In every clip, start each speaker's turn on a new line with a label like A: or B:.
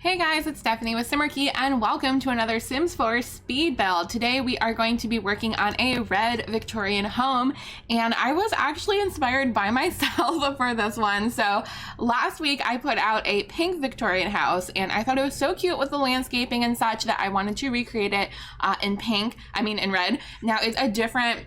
A: Hey guys, it's Stephanie with Simarchy and welcome to another Sims 4 speed build. Today we are going to be working on a red Victorian home, and I was actually inspired by myself for this one. So last week I put out a pink Victorian house and I thought it was so cute with the landscaping and such that I wanted to recreate it in red. Now it's a different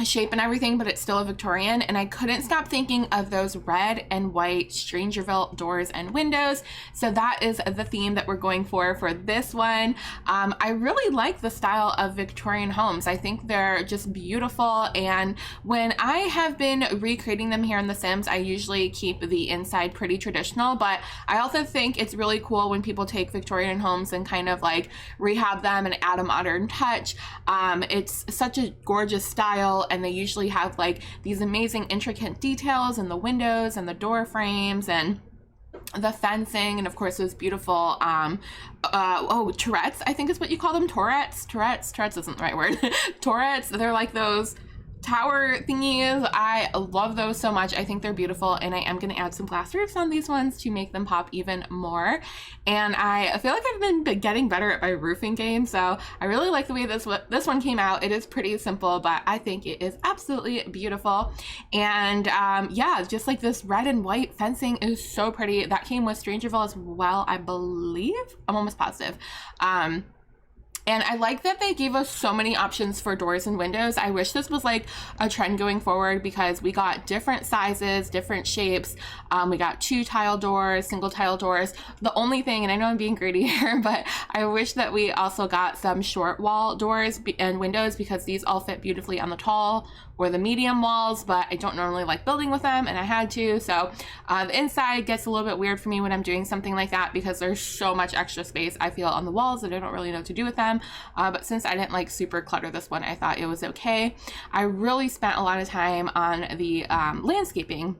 A: shape and everything, but it's still a Victorian, and I couldn't stop thinking of those red and white Strangerville doors and windows. So that is the theme that we're going for this one. I really like the style of Victorian homes. I think they're just beautiful, and when I have been recreating them here in The Sims, I usually keep the inside pretty traditional, but I also think it's really cool when people take Victorian homes and kind of like rehab them and add a modern touch. It's such a gorgeous style, and they usually have like these amazing intricate details in the windows and the door frames and the fencing, and of course those beautiful turrets, I think is what you call them. Turrets isn't the right word. Turrets, they're like those tower thingies. I love those so much. I think they're beautiful, and I am going to add some glass roofs on these ones to make them pop even more. And I feel like I've been getting better at my roofing game, so I really like the way this one came out. It is pretty simple, but I think it is absolutely beautiful. And yeah, just like this red and white fencing is so pretty. That came with Strangerville as well, I believe. I'm almost positive. And I like that they gave us so many options for doors and windows. I wish this was like a trend going forward, because we got different sizes, different shapes. We got 2-tile doors, single tile doors. The only thing, and I know I'm being greedy here, but I wish that we also got some short wall doors and windows, because these all fit beautifully on the tall or the medium walls, but I don't normally like building with them, and I had to. So the inside gets a little bit weird for me when I'm doing something like that, because there's so much extra space I feel on the walls that I don't really know what to do with them. But since I didn't like super clutter this one, I thought it was okay. I really spent a lot of time on the landscaping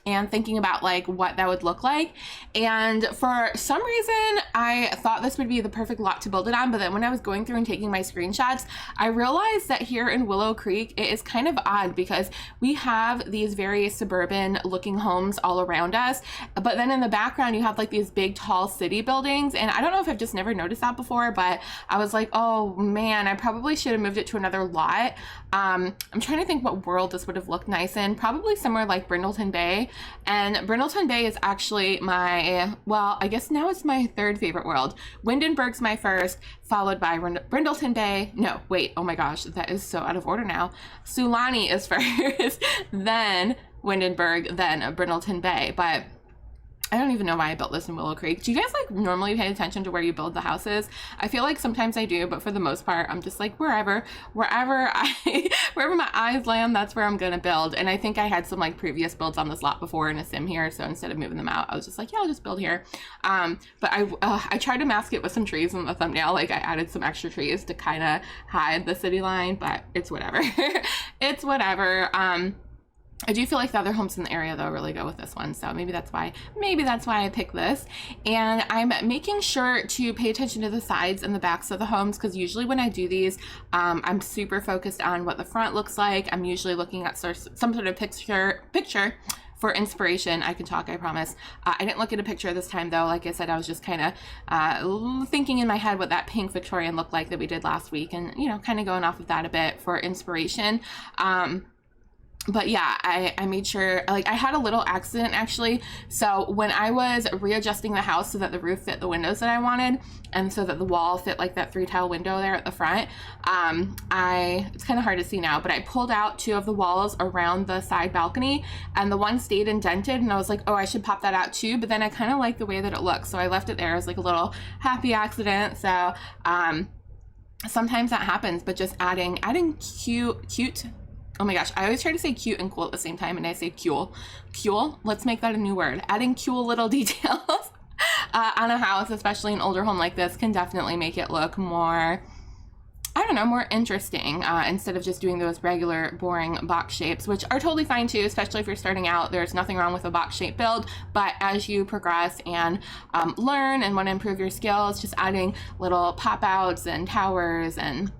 A: and thinking about like what that would look like. And for some reason, I thought this would be the perfect lot to build it on. But then when I was going through and taking my screenshots, I realized that here in Willow Creek, it is kind of odd, because we have these very suburban looking homes all around us. But then in the background, you have like these big, tall city buildings. And I don't know if I've just never noticed that before, but I was like, oh man, I probably should have moved it to another lot. I'm trying to think what world this would have looked nice in. Probably somewhere like Brindleton Bay. And Brindleton Bay is actually my, well, I guess now it's my third favorite world. Windenburg's my first, followed by Brindleton Bay. No, wait, oh my gosh, that is so out of order now. Sulani is first, then Windenburg, then Brindleton Bay. But I don't even know why I built this in Willow Creek. Do you guys like normally pay attention to where you build the houses? I feel like sometimes I do, but for the most part, I'm just like wherever my eyes land, that's where I'm gonna build. And I think I had some like previous builds on this lot before in a sim here, so instead of moving them out, I was just like, yeah, I'll just build here. But I tried to mask it with some trees in the thumbnail. Like I added some extra trees to kind of hide the city line, but it's whatever. It's whatever. I do feel like the other homes in the area though really go with this one, so maybe that's why I picked this. And I'm making sure to pay attention to the sides and the backs of the homes, because usually when I do these, I'm super focused on what the front looks like. I'm usually looking at some sort of picture for inspiration. I can talk, I promise. I didn't look at a picture this time though. Like I said, I was just kind of thinking in my head what that pink Victorian looked like that we did last week, and you know, kind of going off of that a bit for inspiration. But yeah, I made sure, like I had a little accident actually. So when I was readjusting the house so that the roof fit the windows that I wanted, and so that the wall fit like that 3-tile window there at the front, it's kind of hard to see now, but I pulled out 2 of the walls around the side balcony, and the one stayed indented, and I was like, oh, I should pop that out too. But then I kind of like the way that it looks, so I left it there as like a little happy accident. So sometimes that happens, but just adding cute. Oh my gosh, I always try to say cute and cool at the same time, and I say cool. Let's make that a new word. Adding cool little details on a house, especially an older home like this, can definitely make it look more, I don't know, more interesting, instead of just doing those regular boring box shapes, which are totally fine too, especially if you're starting out. There's nothing wrong with a box shape build, but as you progress and learn and want to improve your skills, just adding little pop outs and towers and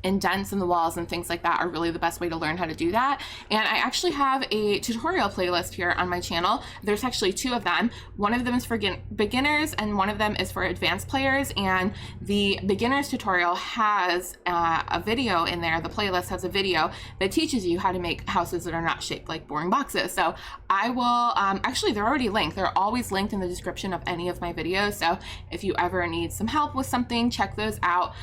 A: indents in the walls and things like that are really the best way to learn how to do that. And I actually have a tutorial playlist here on my channel. There's actually 2 of them. One of them is for beginners and one of them is for advanced players. And the beginners tutorial has a video in there. The playlist has a video that teaches you how to make houses that are not shaped like boring boxes. So I will, actually they're already linked. They're always linked in the description of any of my videos. So if you ever need some help with something, check those out.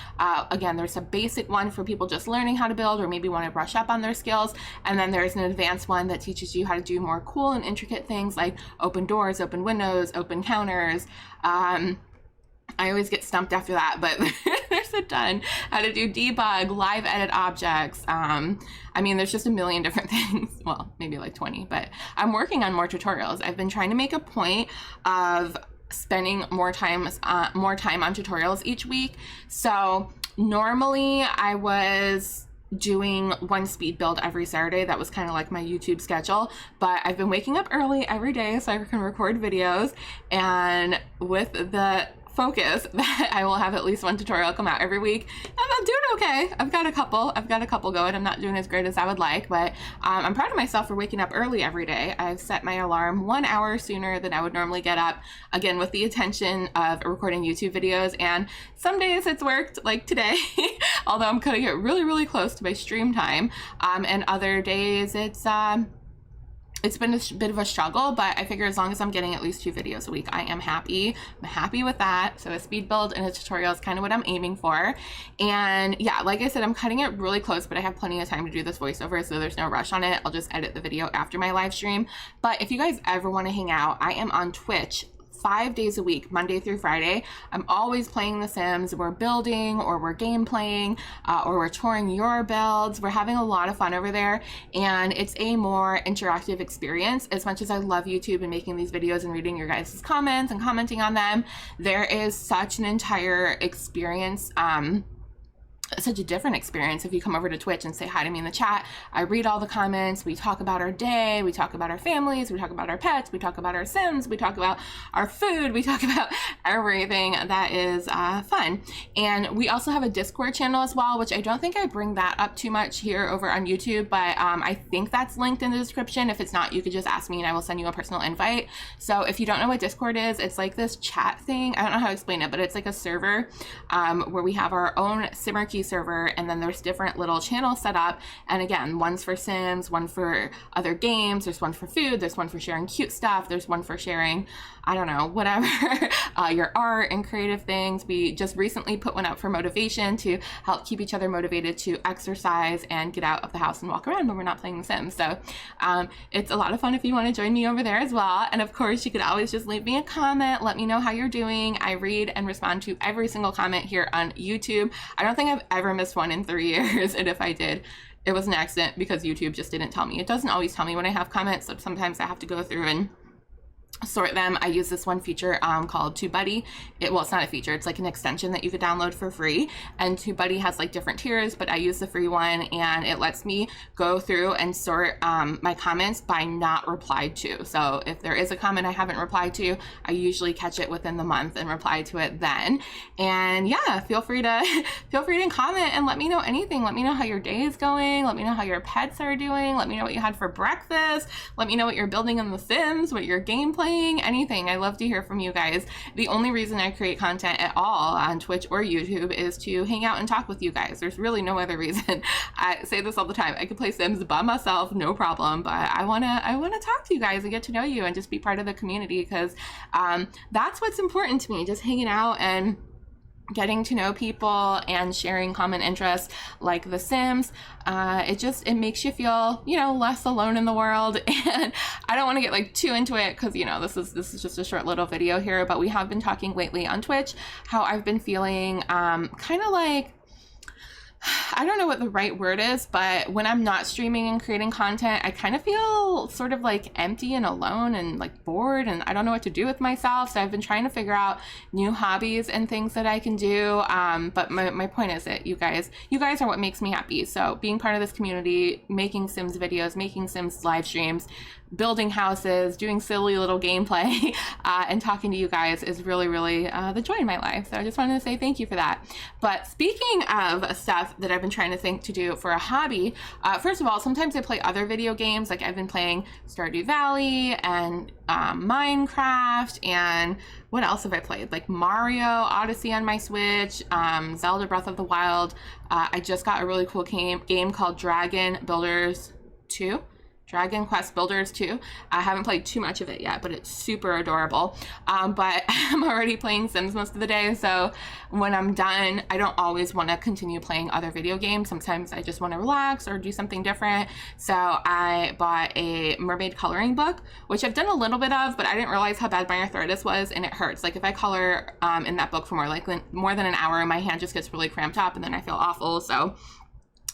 A: Again, there's a basic one for people just learning how to build or maybe want to brush up on their skills. And then there's an advanced one that teaches you how to do more cool and intricate things like open doors, open windows, open counters. I always get stumped after that, but there's a ton. How to do debug, live edit objects. I mean, there's just a million different things. Well, maybe like 20, but I'm working on more tutorials. I've been trying to make a point of spending more time on tutorials each week. So normally I was doing one speed build every Saturday. That was kind of like my YouTube schedule, but I've been waking up early every day so I can record videos, and with the focus that I will have at least one tutorial come out every week. I'm doing okay. I've got a couple going. I'm not doing as great as I would like, but I'm proud of myself for waking up early every day. I've set my alarm 1 hour sooner than I would normally get up, again with the intention of recording YouTube videos, and some days it's worked, like today, although I'm cutting it really close to my stream time, and other days it's been a bit of a struggle, but I figure as long as I'm getting at least 2 videos a week, I am happy. I'm happy with that. So a speed build and a tutorial is kind of what I'm aiming for. And yeah, like I said, I'm cutting it really close, but I have plenty of time to do this voiceover, so there's no rush on it. I'll just edit the video after my live stream. But if you guys ever want to hang out, I am on Twitch 5 days a week, Monday through Friday. I'm always playing The Sims. We're building, or we're game playing, or we're touring your builds. We're having a lot of fun over there, and it's a more interactive experience. As much as I love YouTube and making these videos and reading your guys' comments and commenting on them, there is such an entire experience, such a different experience if you come over to Twitch and say hi to me in the chat. I read all the comments. We talk about our day. We talk about our families. We talk about our pets. We talk about our Sims. We talk about our food. We talk about everything that is fun. And we also have a Discord channel as well, which I don't think I bring that up too much here over on YouTube, but I think that's linked in the description. If it's not, you could just ask me and I will send you a personal invite. So if you don't know what Discord is, it's like this chat thing. I don't know how to explain it, but it's like a server where we have our own Simarchy server, and then there's different little channels set up, and again, one's for Sims, one for other games, there's one for food, there's one for sharing cute stuff, there's one for sharing, I don't know, whatever, your art and creative things. We just recently put one up for motivation to help keep each other motivated to exercise and get out of the house and walk around when we're not playing The Sims. So it's a lot of fun if you want to join me over there as well. And of course, you could always just leave me a comment, let me know how you're doing. I read and respond to every single comment here on YouTube. I don't think I've ever missed one in 3 years, and if I did, it was an accident because YouTube just didn't tell me. It doesn't always tell me when I have comments, so sometimes I have to go through and sort them. I use this one feature called TubeBuddy. Well, it's not a feature, it's like an extension that you could download for free, and TubeBuddy has like different tiers, but I use the free one, and it lets me go through and sort my comments by not replied to. So if there is a comment I haven't replied to, I usually catch it within the month and reply to it then. And yeah, feel free to comment and let me know anything. Let me know how your day is going. Let me know how your pets are doing. Let me know what you had for breakfast. Let me know what you're building in The Sims, what your gameplay, anything. I love to hear from you guys. The only reason I create content at all on Twitch or YouTube is to hang out and talk with you guys. There's really no other reason. I say this all the time. I could play Sims by myself, no problem, but I want to talk to you guys and get to know you and just be part of the community, because that's what's important to me, just hanging out and getting to know people and sharing common interests like The Sims. It makes you feel, less alone in the world. And I don't want to get like too into it because, this is just a short little video here, but we have been talking lately on Twitch how I've been feeling kind of like, I don't know what the right word is, but when I'm not streaming and creating content, I kind of feel sort of like empty and alone and like bored, and I don't know what to do with myself. So I've been trying to figure out new hobbies and things that I can do. But my point is that you guys are what makes me happy. So being part of this community, making Sims videos, making Sims live streams, building houses, doing silly little gameplay, and talking to you guys is really, really the joy in my life. So I just wanted to say thank you for that. But speaking of stuff stuff that I've been trying to think to do for a hobby. First of all, sometimes I play other video games. Like I've been playing Stardew Valley and Minecraft, and what else have I played? Like Mario Odyssey on my Switch, Zelda Breath of the Wild. I just got a really cool game called Dragon Quest Builders 2. I haven't played too much of it yet, but it's super adorable. But I'm already playing Sims most of the day, so when I'm done, I don't always want to continue playing other video games. Sometimes I just want to relax or do something different. So I bought a mermaid coloring book, which I've done a little bit of, but I didn't realize how bad my arthritis was, and it hurts. Like if I color in that book for more than an hour, my hand just gets really cramped up, and then I feel awful. So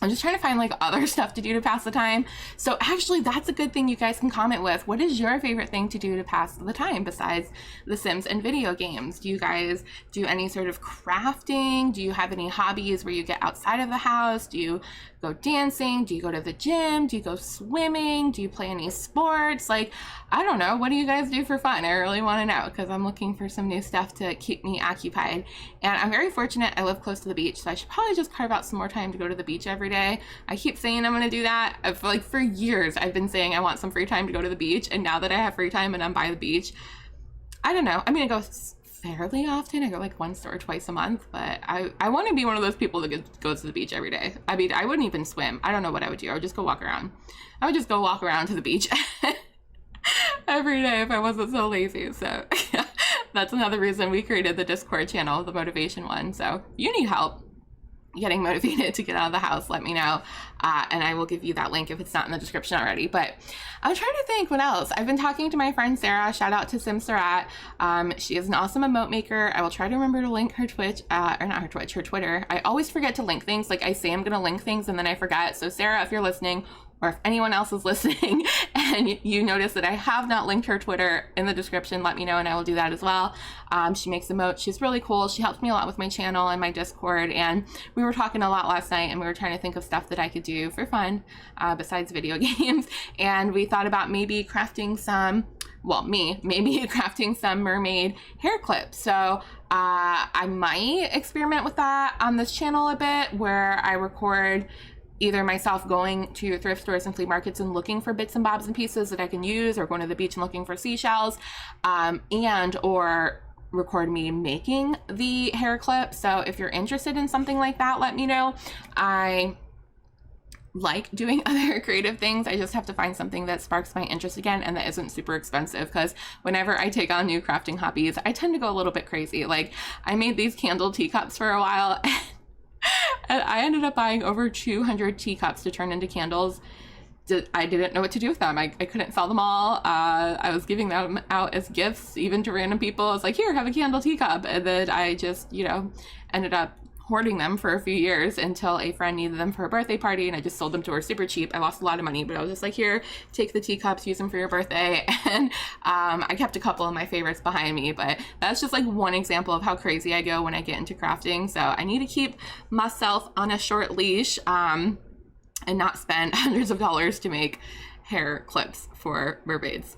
A: I'm just trying to find like other stuff to do to pass the time. So actually that's a good thing you guys can comment with. What is your favorite thing to do to pass the time besides The Sims and video games? Do you guys do any sort of crafting? Do you have any hobbies where you get outside of the house? Do you go dancing? Do you go to the gym? Do you go swimming? Do you play any sports? Like, I don't know. What do you guys do for fun? I really want to know, because I'm looking for some new stuff to keep me occupied. And I'm very fortunate. I live close to the beach, so I should probably just carve out some more time to go to the beach every day. I keep saying I'm going to do that. For years, I've been saying I want some free time to go to the beach. And now that I have free time and I'm by the beach, I don't know. I mean, I go fairly often. I go like once or twice a month, but I want to be one of those people that goes to the beach every day. I mean, I wouldn't even swim. I don't know what I would do. I would just go walk around. I would just go walk around to the beach every day if I wasn't so lazy. So yeah, that's another reason we created the Discord channel, the motivation one. So if you need help getting motivated to get out of the house, let me know, and I will give you that link if it's not in the description already. But I'm trying to think what else. I've been talking to my friend Sarah. Shout out to Simsarat. She is an awesome emote maker. I will try to remember to link her Twitch, or not her Twitch, her Twitter. I always forget to link things. Like I say I'm gonna link things and then I forget. So Sarah, if you're listening, or if anyone else is listening and you notice that I have not linked her Twitter in the description, let me know and I will do that as well. She makes emotes. She's really cool. She helps me a lot with my channel and my Discord, and we were talking a lot last night, and we were trying to think of stuff that I could do for fun besides video games. And we thought about maybe crafting some, maybe crafting some mermaid hair clips. So I might experiment with that on this channel a bit, where I record either myself going to thrift stores and flea markets and looking for bits and bobs and pieces that I can use, or going to the beach and looking for seashells, and or record me making the hair clip. So if you're interested in something like that, let me know. I like doing other creative things. I just have to find something that sparks my interest again and that isn't super expensive, because whenever I take on new crafting hobbies, I tend to go a little bit crazy. Like I made these candle teacups for a while and I ended up buying over 200 teacups to turn into candles. I didn't know what to do with them. I couldn't sell them all. I was giving them out as gifts, even to random people. I was like, here, have a candle teacup. And then I just, ended up hoarding them for a few years until a friend needed them for a birthday party, and I just sold them to her super cheap. I lost a lot of money, but I was just like, here, take the teacups, use them for your birthday. And I kept a couple of my favorites behind me, but that's just like one example of how crazy I go when I get into crafting. So I need to keep myself on a short leash and not spend hundreds of dollars to make hair clips for mermaids.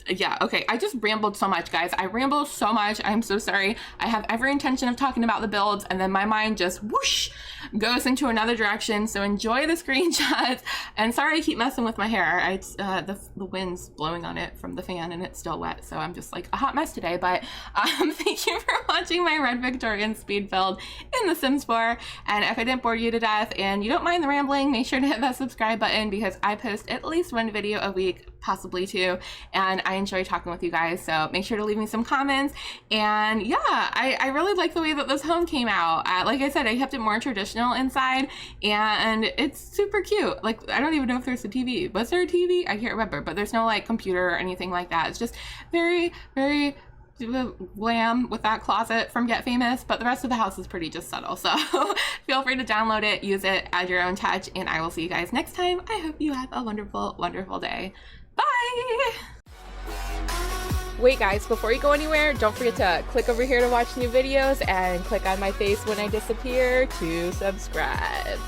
A: Yeah, okay, I just rambled so much, guys. I rambled so much. I'm so sorry. I have every intention of talking about the builds, and then my mind just whoosh goes into another direction. So enjoy the screenshots. And sorry I keep messing with my hair. The wind's blowing on it from the fan and it's still wet, so I'm just like a hot mess today. But thank you for watching my red Victorian speed build in The Sims 4. And if I didn't bore you to death and you don't mind the rambling, make sure to hit that subscribe button, because I post at least one video a week, possibly two, and I enjoy talking with you guys. So make sure to leave me some comments. And yeah, I really like the way that this home came out. Like I said, I kept it more traditional inside, and it's super cute. Like, I don't even know if there's a TV. Was there a TV? I can't remember, but there's no like computer or anything like that. It's just very, very glam with that closet from Get Famous, but the rest of the house is pretty just subtle. So feel free to download it, use it, add your own touch, and I will see you guys next time. I hope you have a wonderful, wonderful day. Bye! Wait guys, before you go anywhere, don't forget to click over here to watch new videos and click on my face when I disappear to subscribe.